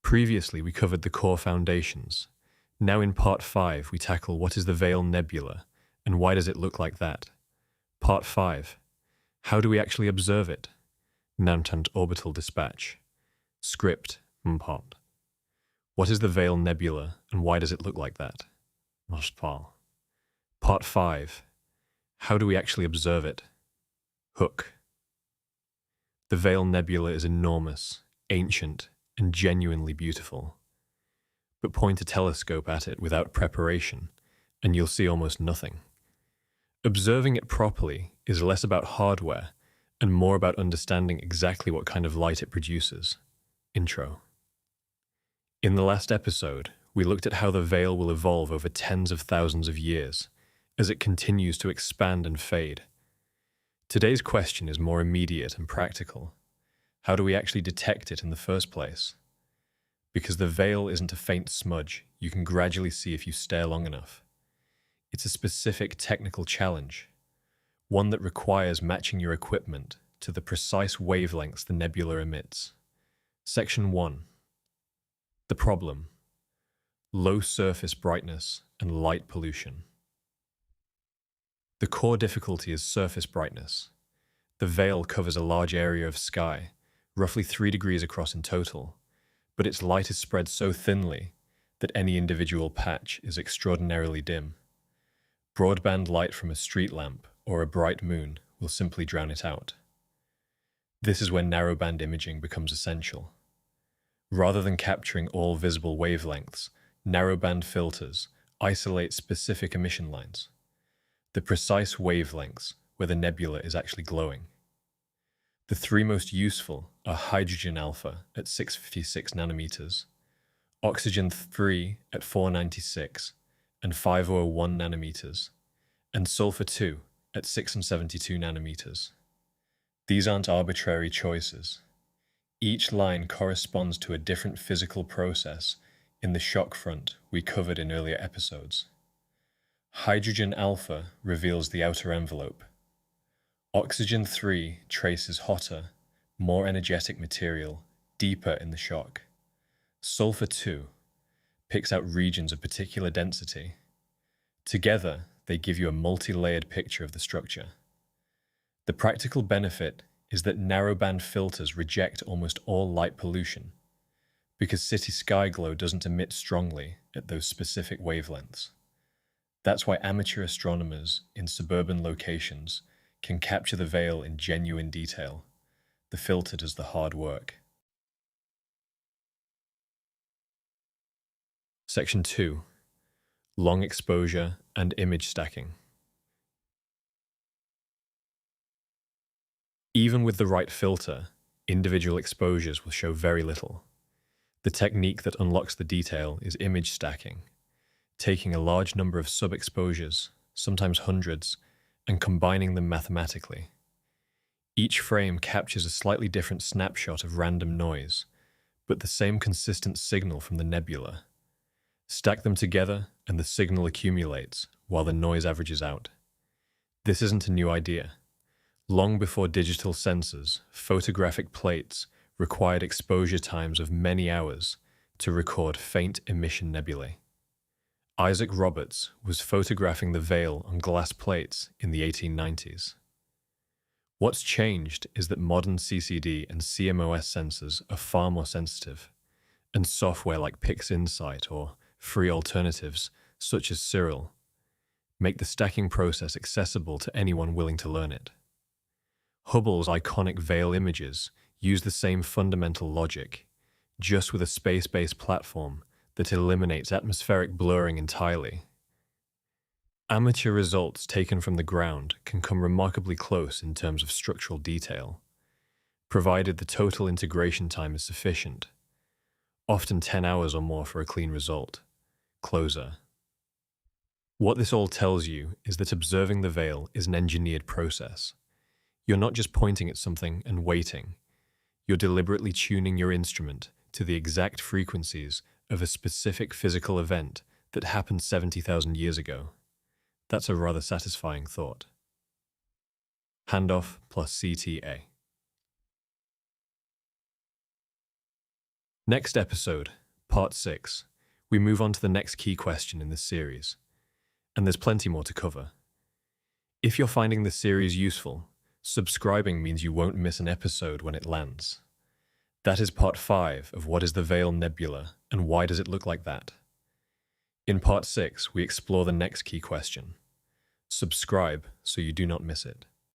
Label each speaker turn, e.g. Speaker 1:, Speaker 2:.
Speaker 1: Previously, we covered the core foundations. Now in Part 5, we tackle what is the Veil Nebula, and why does it look like that? Part 5. How do we actually observe it? Namtant Orbital Dispatch. Script, Mpot. What is the Veil Nebula, and why does it look like that? Mospal. Part 5. How do we actually observe it? Hook. The Veil Nebula is enormous, ancient, and genuinely beautiful. But point a telescope at it without preparation, and you'll see almost nothing. Observing it properly is less about hardware and more about understanding exactly what kind of light it produces. Intro. In the last episode, we looked at how the veil will evolve over tens of thousands of years as it continues to expand and fade. Today's question is more immediate and practical. How do we actually detect it in the first place? Because the veil isn't a faint smudge you can gradually see if you stare long enough. It's a specific technical challenge, one that requires matching your equipment to the precise wavelengths the nebula emits. Section 1. The problem: low surface brightness and light pollution. The core difficulty is surface brightness. The veil covers a large area of sky, roughly 3 degrees across in total, but its light is spread so thinly that any individual patch is extraordinarily dim. Broadband light from a street lamp or a bright moon will simply drown it out. This is when narrowband imaging becomes essential. Rather than capturing all visible wavelengths, narrowband filters isolate specific emission lines, the precise wavelengths where the nebula is actually glowing. The three most useful are hydrogen alpha at 656 nanometers, oxygen 3 at 496 and 501 nanometers, and sulfur 2 at 672 nanometers. These aren't arbitrary choices. Each line corresponds to a different physical process in the shock front we covered in earlier episodes. Hydrogen alpha reveals the outer envelope. Oxygen 3 traces hotter, more energetic material deeper in the shock. Sulfur 2 picks out regions of particular density. Together, they give you a multi-layered picture of the structure. The practical benefit is that narrowband filters reject almost all light pollution, because city sky glow doesn't emit strongly at those specific wavelengths. That's why amateur astronomers in suburban locations can capture the veil in genuine detail. The filter does the hard work. Section 2. Long exposure and image stacking. Even with the right filter, individual exposures will show very little. The technique that unlocks the detail is image stacking, taking a large number of sub-exposures, sometimes hundreds, and combining them mathematically. Each frame captures a slightly different snapshot of random noise, but the same consistent signal from the nebula. Stack them together and the signal accumulates while the noise averages out. This isn't a new idea. Long before digital sensors, photographic plates required exposure times of many hours to record faint emission nebulae. Isaac Roberts was photographing the veil on glass plates in the 1890s. What's changed is that modern CCD and CMOS sensors are far more sensitive, and software like PixInsight or free alternatives such as Cyril make the stacking process accessible to anyone willing to learn it. Hubble's iconic veil images use the same fundamental logic, just with a space-based platform that eliminates atmospheric blurring entirely. Amateur results taken from the ground can come remarkably close in terms of structural detail, provided the total integration time is sufficient, often 10 hours or more for a clean result. Closer. What this all tells you is that observing the veil is an engineered process. You're not just pointing at something and waiting. You're deliberately tuning your instrument to the exact frequencies of a specific physical event that happened 70,000 years ago. That's a rather satisfying thought. Handoff plus CTA. Next episode, Part 6, we move on to the next key question in this series, and there's plenty more to cover. If you're finding this series useful, subscribing means you won't miss an episode when it lands. That is Part 5 of what is the Veil Nebula and why does it look like that? In Part 6, we explore the next key question. Subscribe so you do not miss it.